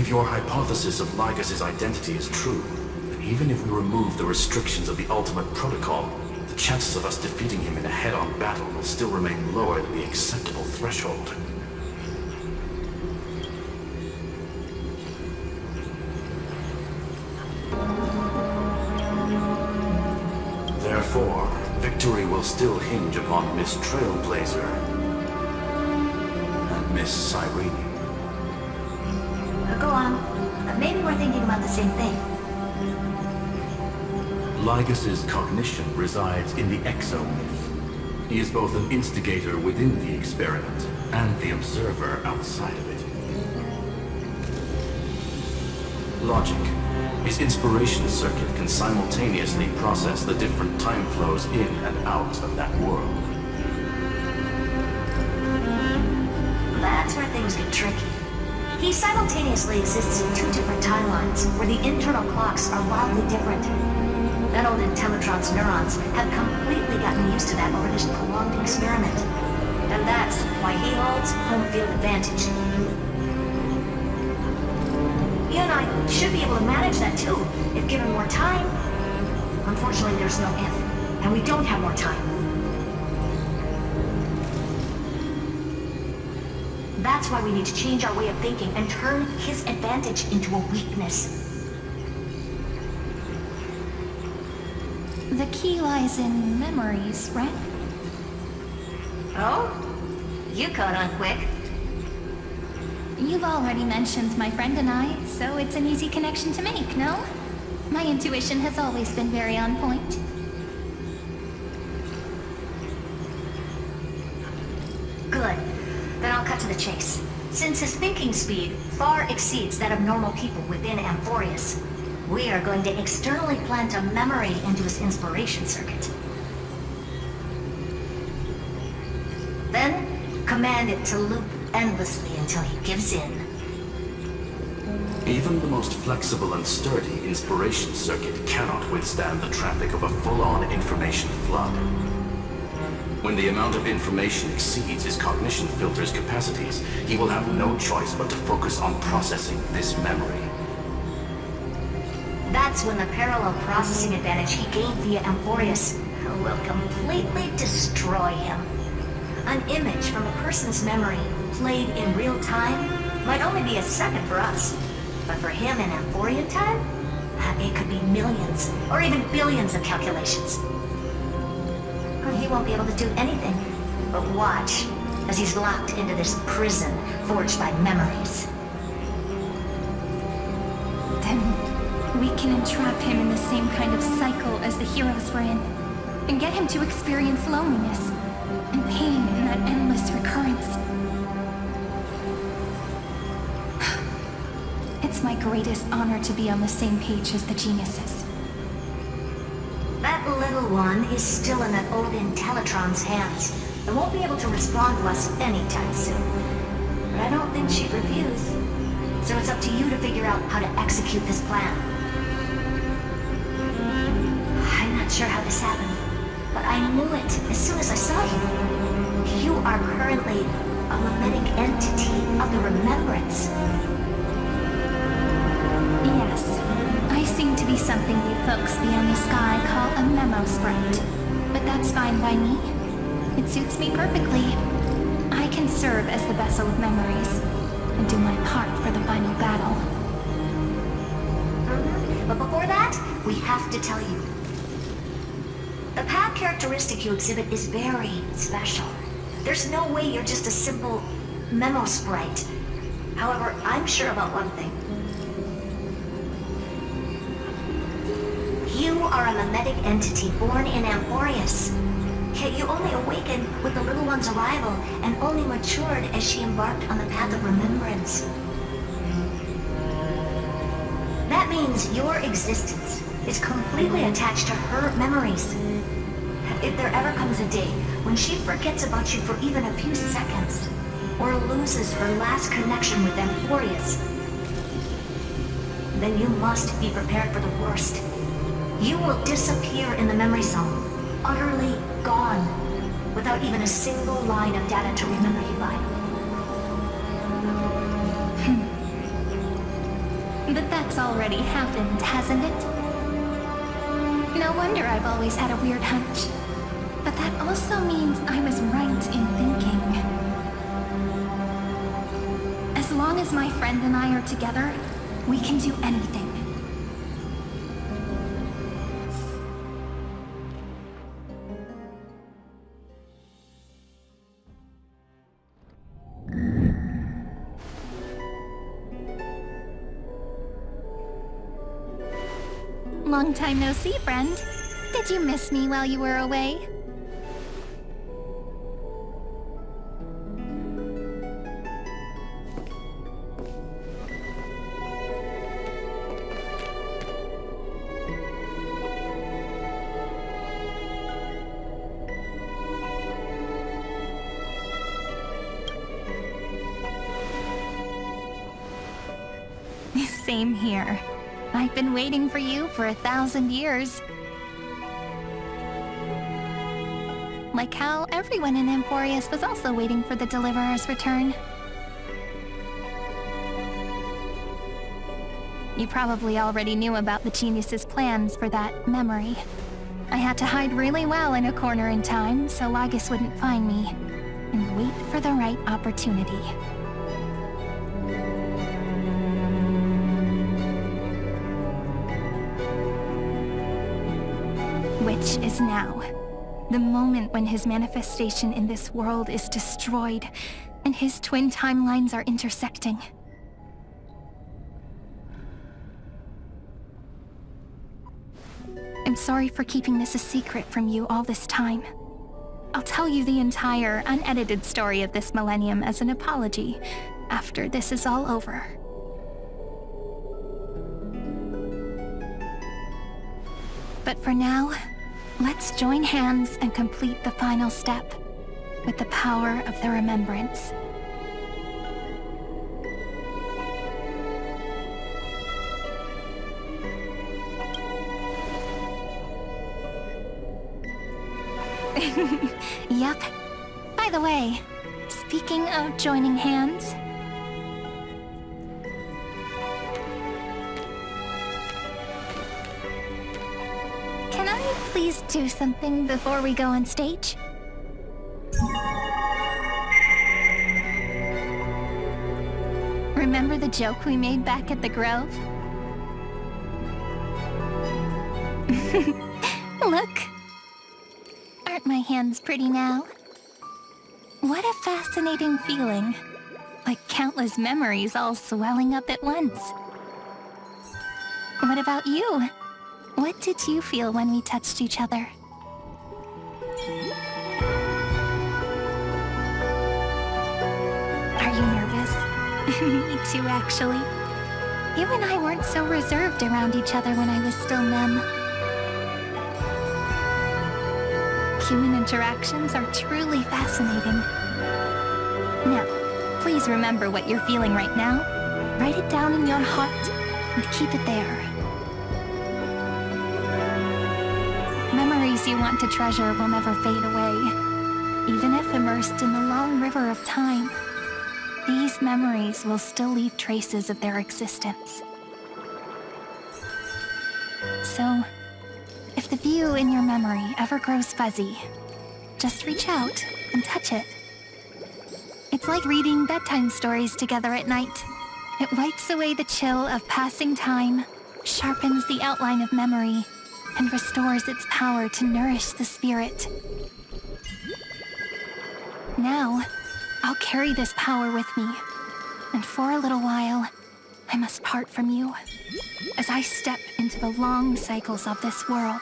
If your hypothesis of Lygus' identity is true, even if we remove the restrictions of the Ultimate Protocol, the chances of us defeating him in a head-on battle will still remain lower than the acceptable threshold. Therefore, victory will still hinge upon Miss Trailblazer and Miss Cyrene. Go on. Maybe we're thinking about the same thing. Lygus' cognition resides in the exomyth. He is both an instigator within the experiment and the observer outside of it. Logic. His inspiration circuit can simultaneously process the different time flows in and out of that world. That's where things get tricky. He simultaneously exists in two different timelines, where the internal clocks are wildly different. That old Intellitron's neurons have completely gotten used to that over this prolonged experiment. And that's why he holds home field advantage. You and I should be able to manage that too, if given more time. Unfortunately, there's no if, and we don't have more time. That's why we need to change our way of thinking and turn his advantage into a weakness. The key lies in memories, right? Oh? You caught on quick. You've already mentioned my friend and I, so it's an easy connection to make, no? My intuition has always been very on point. Good. Then I'll cut to the chase. Since his thinking speed far exceeds that of normal people within Amphorius, we are going to externally plant a memory into his inspiration circuit. Then, command it to loop endlessly until he gives in. Even the most flexible and sturdy inspiration circuit cannot withstand the traffic of a full-on information flood. When the amount of information exceeds his cognition filter's capacities, he will have no choice but to focus on processing this memory. That's when the parallel processing advantage he gained via Amphorius will completely destroy him. An image from a person's memory played in real time might only be a second for us, but for him in Amphorian time, it could be millions or even billions of calculations. He won't be able to do anything but watch as he's locked into this prison forged by memories. Then we can entrap him in the same kind of cycle as the heroes were in, and get him to experience loneliness and pain in that endless recurrence. It's my greatest honor to be on the same page as the geniuses. That little one is still in that old Intellitron's hands and won't be able to respond to us anytime soon. But I don't think she'd refuse. So it's up to you to figure out how to execute this plan. I'm not sure how this happened, but I knew it as soon as I saw you. You are currently a mimetic entity of the remembrance. Yes, I seem to be something you folks beyond the sky call a memo sprite. But that's fine by me. It suits me perfectly. I can serve as the vessel of memories, and do my part for the final battle. But before that, we have to tell you. The path characteristic you exhibit is very special. There's no way you're just a simple memo sprite. However, I'm sure about one thing. You are a mimetic entity born in Amphorius. Yet you only awakened with the little one's arrival and only matured as she embarked on the path of remembrance. That means your existence is completely attached to her memories. If there ever comes a day when she forgets about you for even a few seconds, or loses her last connection with Amphorius, then you must be prepared for the worst. You will disappear in the memory zone, utterly gone, without even a single line of data to remember you by. That's already happened, hasn't it? No wonder I've always had a weird hunch. But that also means I was right in thinking. As long as my friend and I are together, we can do anything. Long time no see, friend. Did you miss me while you were away? Same here. I've been waiting for you for 1,000 years. Like how everyone in Emporius was also waiting for the Deliverer's return. You probably already knew about the genius's plans for that memory. I had to hide really well in a corner in time so Lygus wouldn't find me, and wait for the right opportunity. Which is now. The moment when his manifestation in this world is destroyed, and his twin timelines are intersecting. I'm sorry for keeping this a secret from you all this time. I'll tell you the entire, unedited story of this millennium as an apology, after this is all over. But for now, let's join hands and complete the final step with the power of the remembrance. Yup. By the way, speaking of joining hands... Can I please do something before we go on stage? Remember the joke we made back at the Grove? Look! Aren't my hands pretty now? What a fascinating feeling. Like countless memories all swelling up at once. What about you? What did you feel when we touched each other? Are you nervous? Me too, actually. You and I weren't so reserved around each other when I was still Mem. Human interactions are truly fascinating. Now, please remember what you're feeling right now. Write it down in your heart and keep it there. Memories you want to treasure will never fade away. Even if immersed in the long river of time, these memories will still leave traces of their existence. So, if the view in your memory ever grows fuzzy, just reach out and touch it. It's like reading bedtime stories together at night. It wipes away the chill of passing time, sharpens the outline of memory, and restores its power to nourish the spirit. Now, I'll carry this power with me, and for a little while, I must part from you, as I step into the long cycles of this world.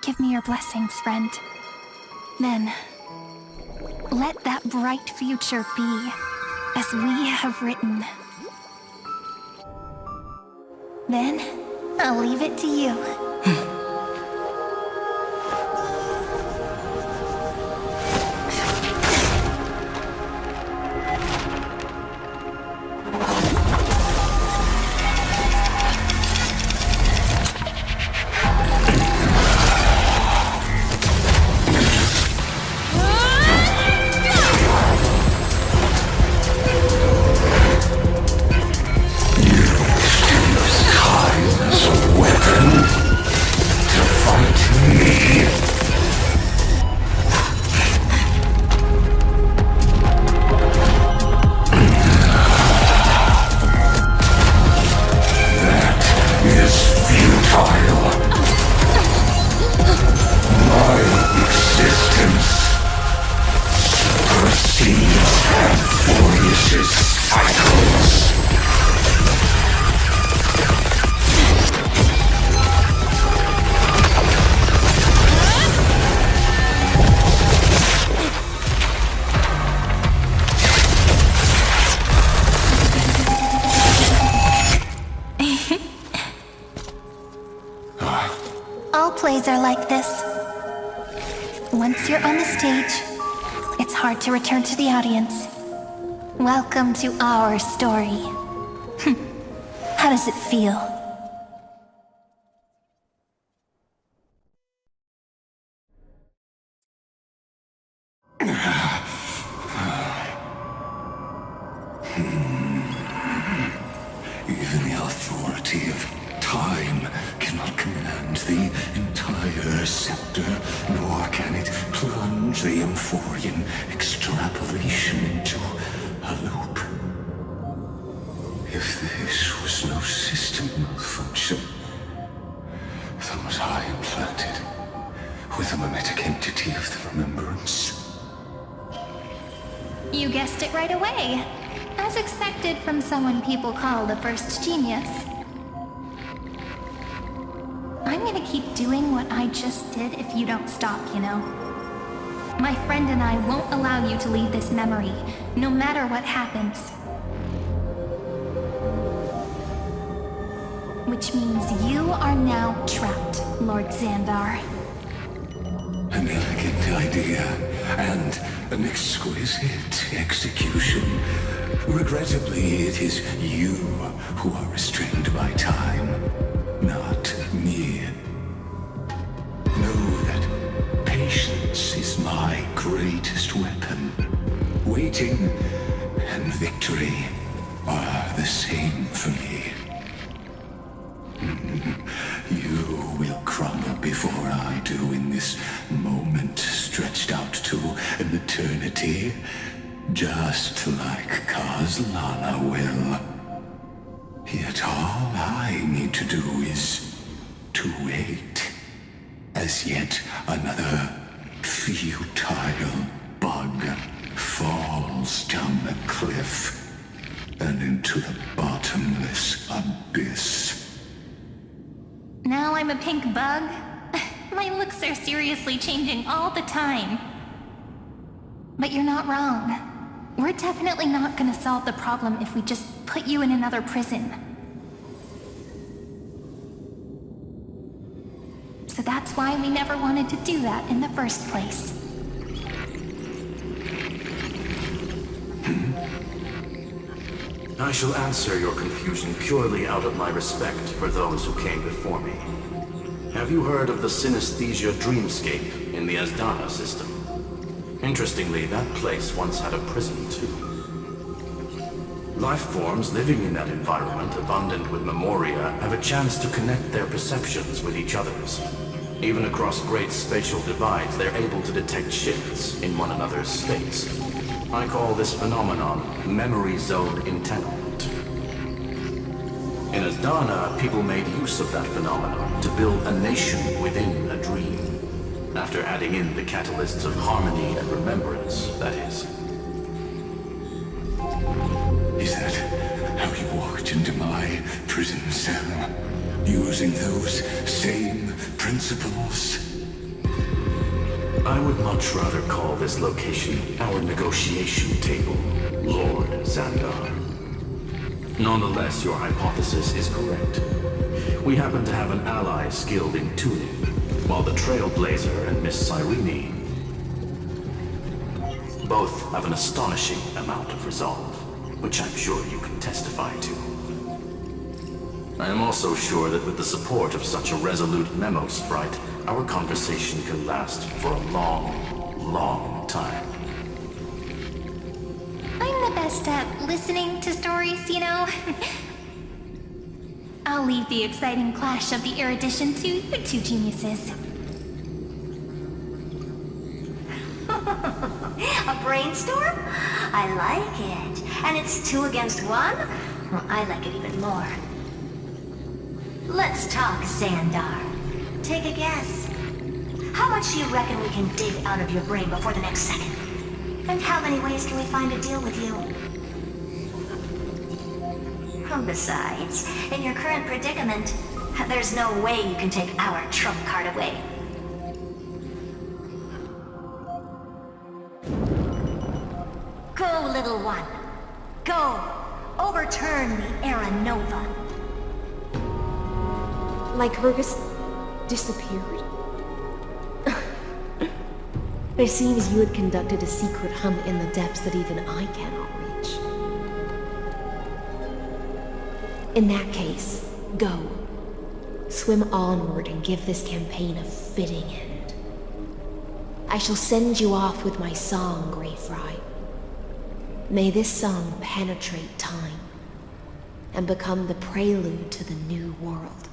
Give me your blessings, friend. Then, let that bright future be, as we have written. Then, I'll leave it to you. plays are like this. Once you're on the stage, it's hard to return to the audience. Welcome to our story. How does it feel? Even the authority of time cannot command the entire scepter, nor can it plunge the Amphorian extrapolation into a loop. If this was no system malfunction, then was I implanted with a mimetic entity of the remembrance? You guessed it right away. As expected from someone people call the first genius. I'm gonna keep doing what I just did if you don't stop, you know? My friend and I won't allow you to leave this memory, no matter what happens. Which means you are now trapped, Lord Zandar. An elegant idea, and an exquisite execution. Regrettably, it is you who are restrained by time, not me. Know that patience is my greatest weapon. Waiting and victory are the same for me. You will crumble before I do in this moment stretched out to an eternity, just like Kozlana will. Yet all I need to do is to wait, as yet another futile bug falls down the cliff and into the bottomless abyss. Now I'm a pink bug? My looks are seriously changing all the time. But you're not wrong. We're definitely not gonna solve the problem if we just put you in another prison. So that's why we never wanted to do that in the first place. I shall answer your confusion purely out of my respect for those who came before me. Have you heard of the synesthesia dreamscape in the Asdana system? Interestingly, that place once had a prison too. Life forms living in that environment, abundant with memoria, have a chance to connect their perceptions with each other's. Even across great spatial divides, they're able to detect shifts in one another's states. I call this phenomenon memory zone entanglement. In Asdana, people made use of that phenomenon to build a nation within a dream. After adding in the catalysts of harmony and remembrance, that is. Is that how you walked into my prison cell? Using those same principles? I would much rather call this location our negotiation table, Lord Zandar. Nonetheless, your hypothesis is correct. We happen to have an ally skilled in tuning, while the Trailblazer and Miss Cyrene both have an astonishing amount of resolve, which I'm sure you can testify to. I am also sure that with the support of such a resolute memo sprite, our conversation can last for a long, long time. I'm the best at listening to stories, you know? I'll leave the exciting clash of the erudition to you two geniuses. A brainstorm? I like it. And it's 2 against 1? Well, I like it even more. Let's talk, Zandar. Take a guess. How much do you reckon we can dig out of your brain before the next second? And how many ways can we find to deal with you? Besides, in your current predicament, there's no way you can take our trump card away. Go, little one. Go. Overturn the Era Nova. Like Lygus disappeared? It seems you had conducted a secret hunt in the depths that even I cannot reach. In that case, go. Swim onward and give this campaign a fitting end. I shall send you off with my song, Greyfry. May this song penetrate time and become the prelude to the new world.